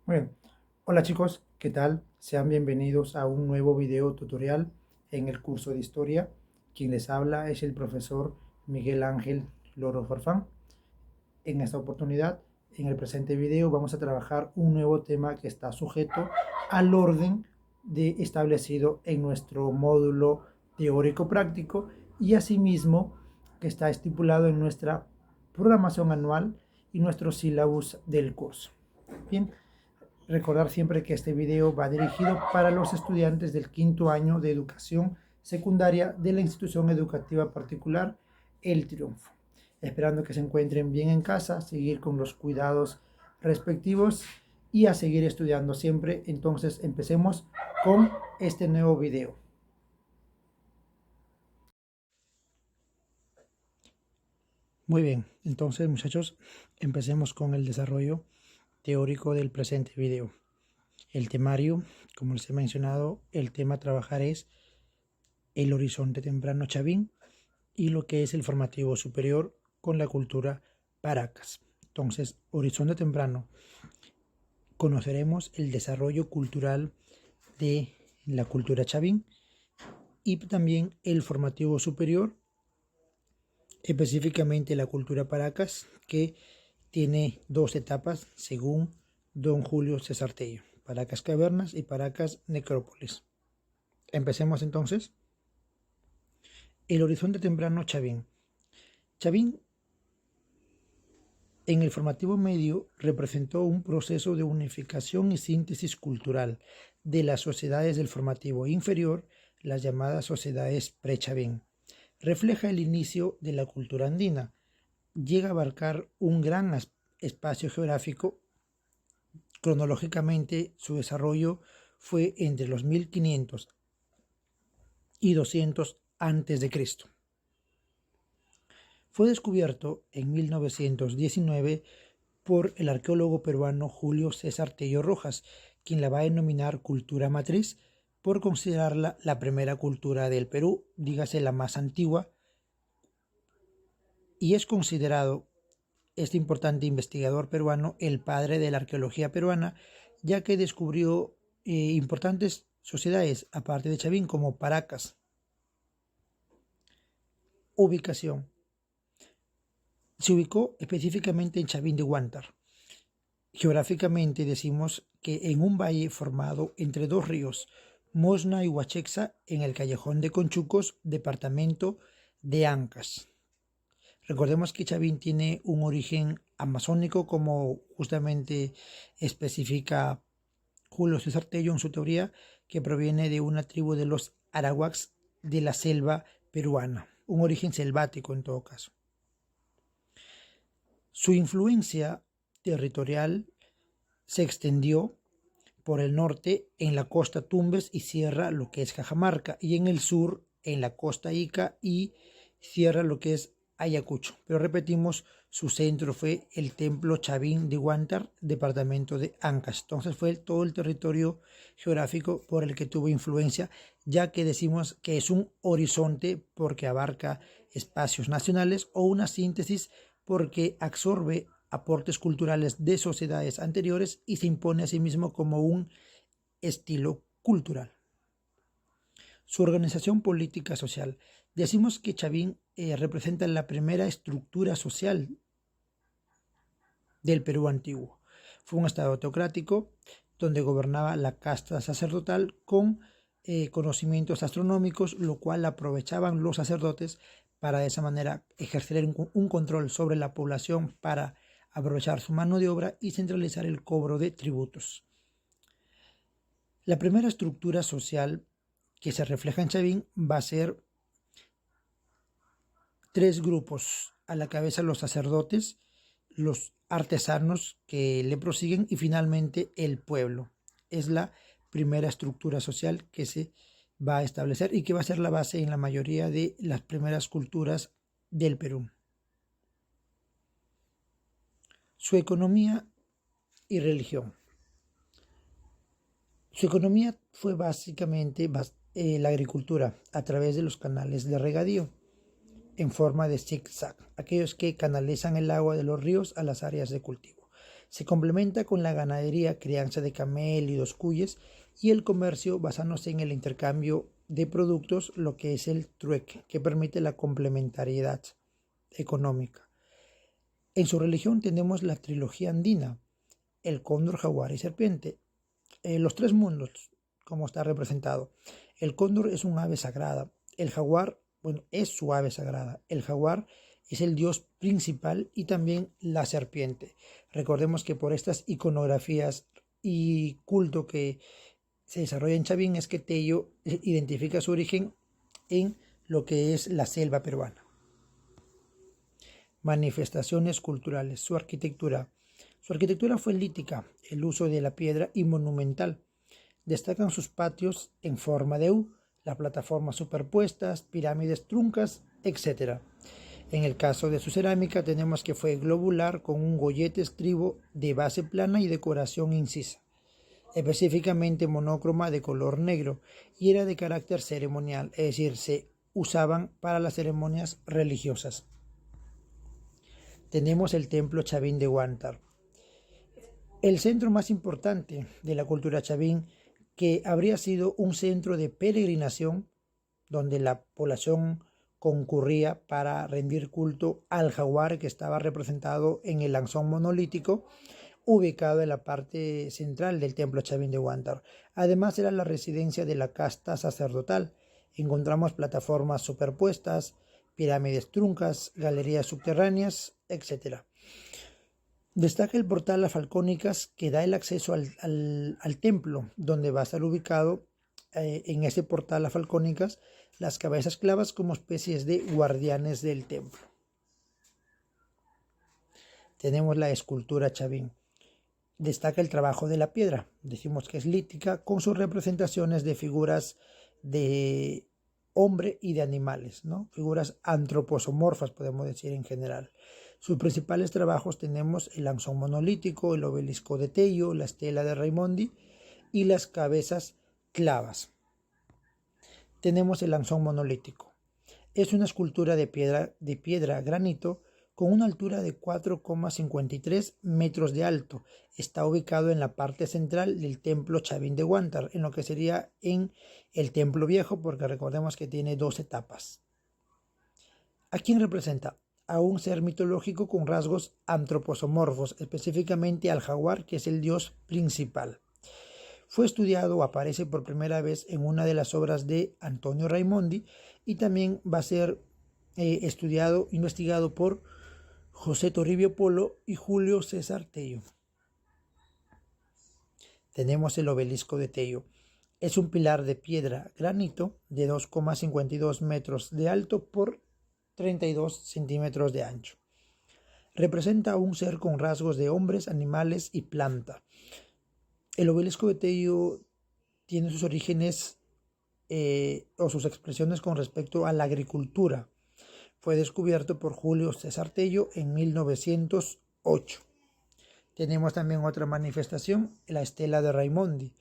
Muy bien. Hola chicos, ¿qué tal? Sean bienvenidos a un nuevo video tutorial en el curso de historia. Quien les habla es el profesor Miguel Ángel Loro Farfán. En esta oportunidad, en el presente video, vamos a trabajar un nuevo tema que está sujeto al orden establecido en nuestro módulo teórico práctico y asimismo que está estipulado en nuestra programación anual y nuestro sílabus del curso. Bien, recordar siempre que este video va dirigido para los estudiantes del quinto año de educación secundaria de la institución educativa particular El Triunfo. Esperando que se encuentren bien en casa, seguir con los cuidados respectivos y a seguir estudiando siempre. Entonces empecemos con este nuevo video. Muy bien, entonces muchachos, empecemos con el desarrollo teórico del presente video. El temario, como les he mencionado, el tema a trabajar es el horizonte temprano chavín y lo que es el formativo superior con la cultura Paracas. Entonces, horizonte temprano, conoceremos el desarrollo cultural de la cultura chavín y también el formativo superior, específicamente la cultura Paracas, que tiene dos etapas según don Julio César Tello: Paracas Cavernas y Paracas Necrópolis. Empecemos entonces. El horizonte temprano chavín. Chavín en el formativo medio representó un proceso de unificación y síntesis cultural de las sociedades del formativo inferior, las llamadas sociedades pre-Chavín. Refleja el inicio de la cultura andina. Llega a abarcar un gran espacio geográfico. Cronológicamente, su desarrollo fue entre los 1500 y 200 a.C. Fue descubierto en 1919 por el arqueólogo peruano Julio César Tello Rojas, quien la va a denominar cultura matriz por considerarla la primera cultura del Perú, dígase la más antigua, y es considerado este importante investigador peruano el padre de la arqueología peruana, ya que descubrió importantes sociedades, aparte de Chavín, como Paracas. Ubicación. Se ubicó específicamente en Chavín de Huántar. Geográficamente decimos que en un valle formado entre dos ríos, Mosna y Huachexa, en el callejón de Conchucos, departamento de Ancas. Recordemos que Chavín tiene un origen amazónico, como justamente especifica Julio César Tello en su teoría, que proviene de una tribu de los arahuacs de la selva peruana, un origen selvático en todo caso. Su influencia territorial se extendió por el norte en la costa Tumbes y Sierra, lo que es Cajamarca, y en el sur en la costa Ica y Sierra, lo que es Ayacucho. Pero repetimos, su centro fue el templo Chavín de Huántar, departamento de Ancas. Entonces fue todo el territorio geográfico por el que tuvo influencia, ya que decimos que es un horizonte porque abarca espacios nacionales, o una síntesis porque absorbe aportes culturales de sociedades anteriores y se impone a sí mismo como un estilo cultural. Su organización política social. Decimos que Chavín representa la primera estructura social del Perú antiguo. Fue un estado teocrático donde gobernaba la casta sacerdotal con conocimientos astronómicos, lo cual aprovechaban los sacerdotes para de esa manera ejercer un control sobre la población, para aprovechar su mano de obra y centralizar el cobro de tributos. La primera estructura social que se refleja en Chavín va a ser tres grupos: a la cabeza los sacerdotes, los artesanos que le prosiguen y finalmente el pueblo. Es la primera estructura social que se va a establecer y que va a ser la base en la mayoría de las primeras culturas del Perú. Su economía y religión. Su economía fue básicamente la agricultura a través de los canales de regadío en forma de zigzag, aquellos que canalizan el agua de los ríos a las áreas de cultivo. Se complementa con la ganadería, crianza de camélidos, cuyes y el comercio basándose en el intercambio de productos, lo que es el trueque, que permite la complementariedad económica. En su religión tenemos la trilogía andina, el cóndor, jaguar y serpiente. Los tres mundos, como está representado. El cóndor es un ave sagrada. El jaguar, es su ave sagrada. El jaguar es el dios principal y también la serpiente. Recordemos que por estas iconografías y culto que se desarrolla en Chavín es que Tello identifica su origen en lo que es la selva peruana. Manifestaciones culturales. Su arquitectura fue lítica, el uso de la piedra y monumental. Destacan sus patios en forma de U, las plataformas superpuestas, pirámides truncas, etc. En el caso de su cerámica tenemos que fue globular con un gollete estribo de base plana y decoración incisa, específicamente monócroma de color negro, y era de carácter ceremonial, es decir, se usaban para las ceremonias religiosas. Tenemos el templo Chavín de Huántar, el centro más importante de la cultura chavín, que habría sido un centro de peregrinación donde la población concurría para rendir culto al jaguar que estaba representado en el lanzón monolítico ubicado en la parte central del templo Chavín de Huántar. Además era la residencia de la casta sacerdotal. Encontramos plataformas superpuestas, pirámides truncas, galerías subterráneas, etc. Destaca el portal Las Falcónicas, que da el acceso al templo, donde va a estar ubicado en ese portal Las Falcónicas las cabezas clavas como especies de guardianes del templo. Tenemos la escultura Chavín. Destaca el trabajo de la piedra, decimos que es lítica, con sus representaciones de figuras de hombre y de animales, ¿no? Figuras antropomorfas, podemos decir en general. Sus principales trabajos tenemos el lanzón monolítico, el obelisco de Tello, la estela de Raimondi y las cabezas clavas. Tenemos el lanzón monolítico. Es una escultura de piedra granito con una altura de 4,53 metros de alto. Está ubicado en la parte central del templo Chavín de Huántar, en lo que sería en el templo viejo, porque recordemos que tiene 2 etapas. ¿A quién representa? A un ser mitológico con rasgos antropomorfos, específicamente al jaguar, que es el dios principal. Fue estudiado o aparece por primera vez en una de las obras de Antonio Raimondi y también va a ser investigado por José Toribio Polo y Julio César Tello. Tenemos el obelisco de Tello. Es un pilar de piedra granito de 2,52 metros de alto por 32 centímetros de ancho. Representa a un ser con rasgos de hombres, animales y planta. El obelisco de Tello tiene sus orígenes o sus expresiones con respecto a la agricultura. Fue descubierto por Julio César Tello en 1908. Tenemos también otra manifestación, la estela de Raimondi.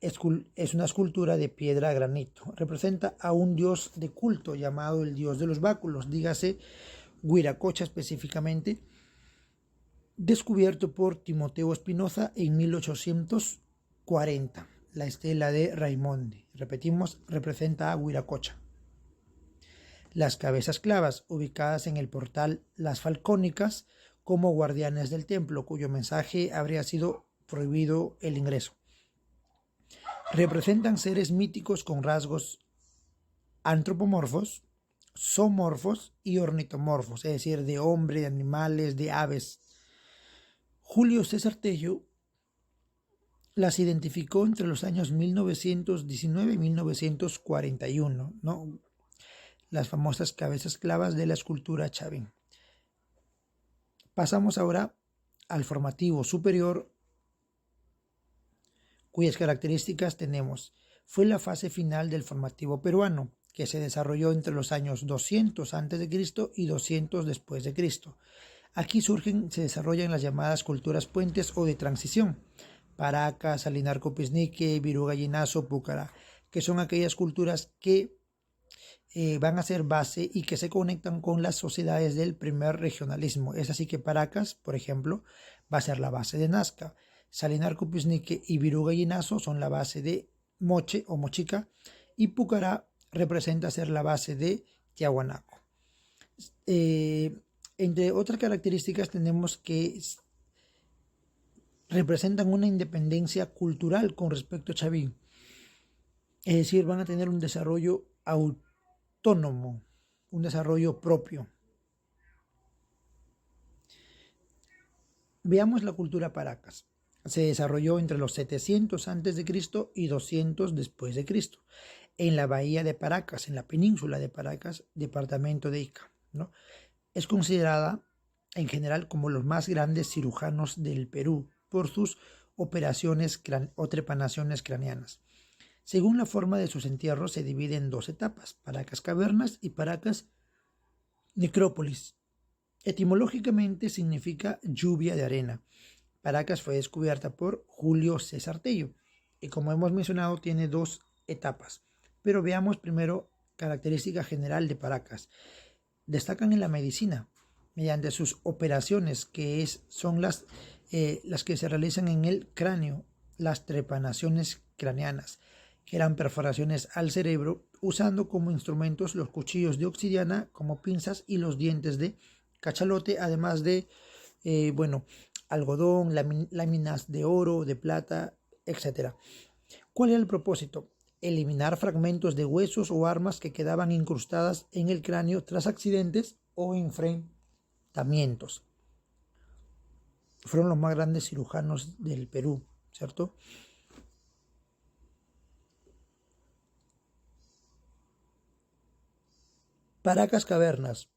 Es una escultura de piedra granito. Representa a un dios de culto llamado el dios de los báculos, dígase Huiracocha específicamente, descubierto por Timoteo Espinoza en 1840. La estela de Raimondi, repetimos, representa a Huiracocha. Las cabezas clavas, ubicadas en el portal Las Falcónicas, como guardianes del templo, cuyo mensaje habría sido prohibido el ingreso. Representan seres míticos con rasgos antropomorfos, zoomorfos y ornitomorfos, es decir, de hombre, de animales, de aves. Julio César Tello las identificó entre los años 1919 y 1941, ¿no? Las famosas cabezas clavas de la escultura Chavín. Pasamos ahora al formativo superior, cuyas características tenemos. Fue la fase final del formativo peruano, que se desarrolló entre los años 200 a.C. y 200 después de Cristo. Aquí se desarrollan las llamadas culturas puentes o de transición, Paracas, Salinarco Pisnique, Virú Gallinazo, Púcara, que son aquellas culturas que van a ser base y que se conectan con las sociedades del primer regionalismo. Es así que Paracas, por ejemplo, va a ser la base de Nazca. Salinar Cupisnique y Viru Gallinazo son la base de Moche o Mochica, y Pucará representa ser la base de Tiahuanaco. Entre otras características tenemos que representan una independencia cultural con respecto a Chavín, es decir, van a tener un desarrollo autónomo, un desarrollo propio. Veamos la cultura Paracas. Se desarrolló entre los 700 a.C. y 200 después de Cristo, en la bahía de Paracas, en la península de Paracas, departamento de Ica, ¿no? Es considerada en general como los más grandes cirujanos del Perú por sus operaciones o trepanaciones craneanas. Según la forma de sus entierros, se divide en dos etapas: Paracas Cavernas y Paracas Necrópolis. Etimológicamente significa lluvia de arena. Paracas fue descubierta por Julio César Tello y, como hemos mencionado, tiene dos etapas. Pero veamos primero característica general de Paracas. Destacan en la medicina mediante sus operaciones, que son las que se realizan en el cráneo, las trepanaciones craneanas, que eran perforaciones al cerebro, usando como instrumentos los cuchillos de obsidiana como pinzas y los dientes de cachalote, además de algodón, láminas de oro, de plata, etc. ¿Cuál era el propósito? Eliminar fragmentos de huesos o armas que quedaban incrustadas en el cráneo tras accidentes o enfrentamientos. Fueron los más grandes cirujanos del Perú, ¿cierto? Paracas Cavernas.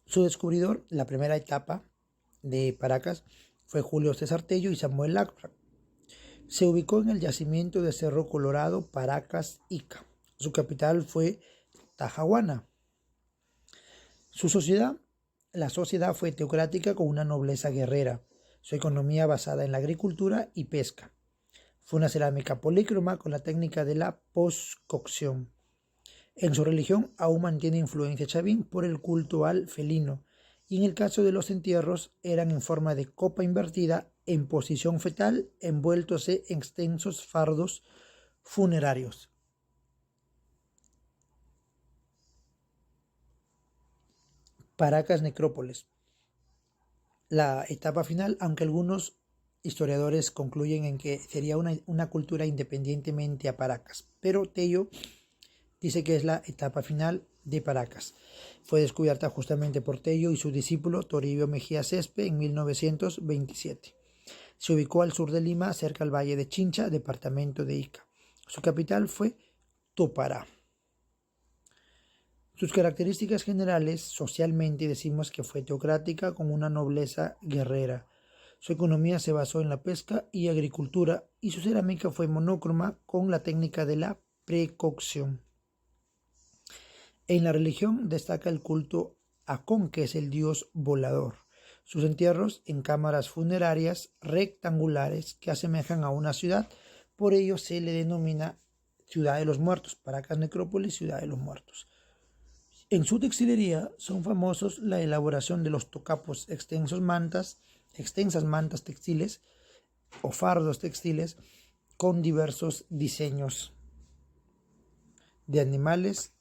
Su descubridor, la primera etapa de Paracas, fue Julio César Tello y Samuel Lacra. Se ubicó en el yacimiento de Cerro Colorado, Paracas, Ica. Su capital fue Tajahuana. La sociedad fue teocrática con una nobleza guerrera. Su economía basada en la agricultura y pesca. Fue una cerámica polícroma con la técnica de la postcocción. En su religión aún mantiene influencia chavín por el culto al felino, y en el caso de los entierros eran en forma de copa invertida en posición fetal, envueltos en extensos fardos funerarios. Paracas Necrópolis. La etapa final, aunque algunos historiadores concluyen en que sería una cultura independientemente a Paracas, pero Tello dice que es la etapa final de Paracas. Fue descubierta justamente por Tello y su discípulo Toribio Mejía Cespe en 1927. Se ubicó al sur de Lima, cerca al valle de Chincha, departamento de Ica. Su capital fue Topará. Sus características generales: socialmente decimos que fue teocrática con una nobleza guerrera. Su economía se basó en la pesca y agricultura, y su cerámica fue monócroma con la técnica de la precocción. En la religión destaca el culto a Con, que es el dios volador. Sus entierros en cámaras funerarias rectangulares que asemejan a una ciudad, por ello se le denomina Ciudad de los Muertos, Paracas Necrópolis, Ciudad de los Muertos. En su textilería son famosos la elaboración de los tocapos, extensas mantas textiles o fardos textiles con diversos diseños de animales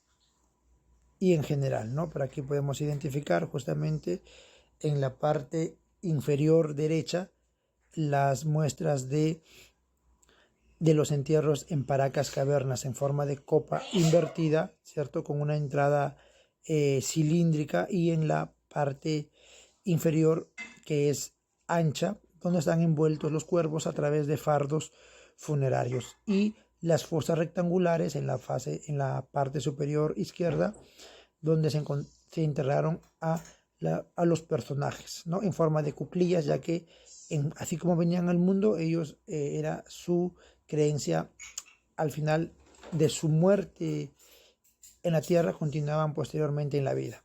y en general, ¿no? Por aquí podemos identificar justamente en la parte inferior derecha las muestras de los entierros en Paracas Cavernas en forma de copa invertida, ¿cierto? Con una entrada cilíndrica, y en la parte inferior, que es ancha, donde están envueltos los cuerpos a través de fardos funerarios, y las fosas rectangulares en la parte superior izquierda, donde se enterraron a los personajes, ¿no? En forma de cuclillas, ya que así como venían al mundo, ellos era su creencia, al final de su muerte en la tierra continuaban posteriormente en la vida.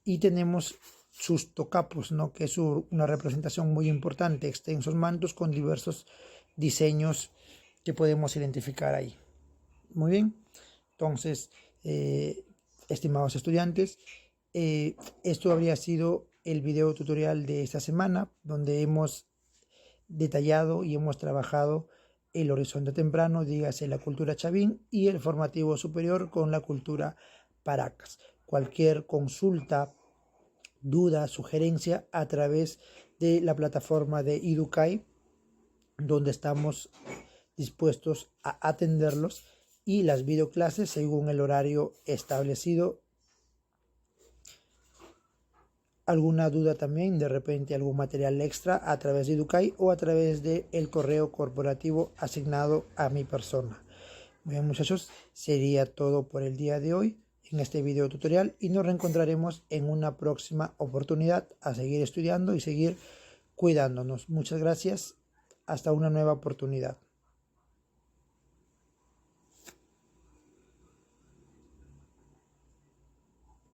Y tenemos sus tocapos, ¿no? Que es una representación muy importante: extensos mantos con diversos diseños que podemos identificar ahí. Muy bien, entonces, estimados estudiantes, esto habría sido el video tutorial de esta semana, donde hemos detallado y hemos trabajado el horizonte temprano, dígase la cultura Chavín, y el formativo superior con la cultura Paracas. Cualquier consulta, duda, sugerencia a través de la plataforma de Educay, donde estamos dispuestos a atenderlos, y las videoclases según el horario establecido. Alguna duda también, de repente algún material extra a través de Educay o a través del correo corporativo asignado a mi persona. Muy bien, muchachos, sería todo por el día de hoy en este video tutorial, y nos reencontraremos en una próxima oportunidad a seguir estudiando y seguir cuidándonos. Muchas gracias, hasta una nueva oportunidad.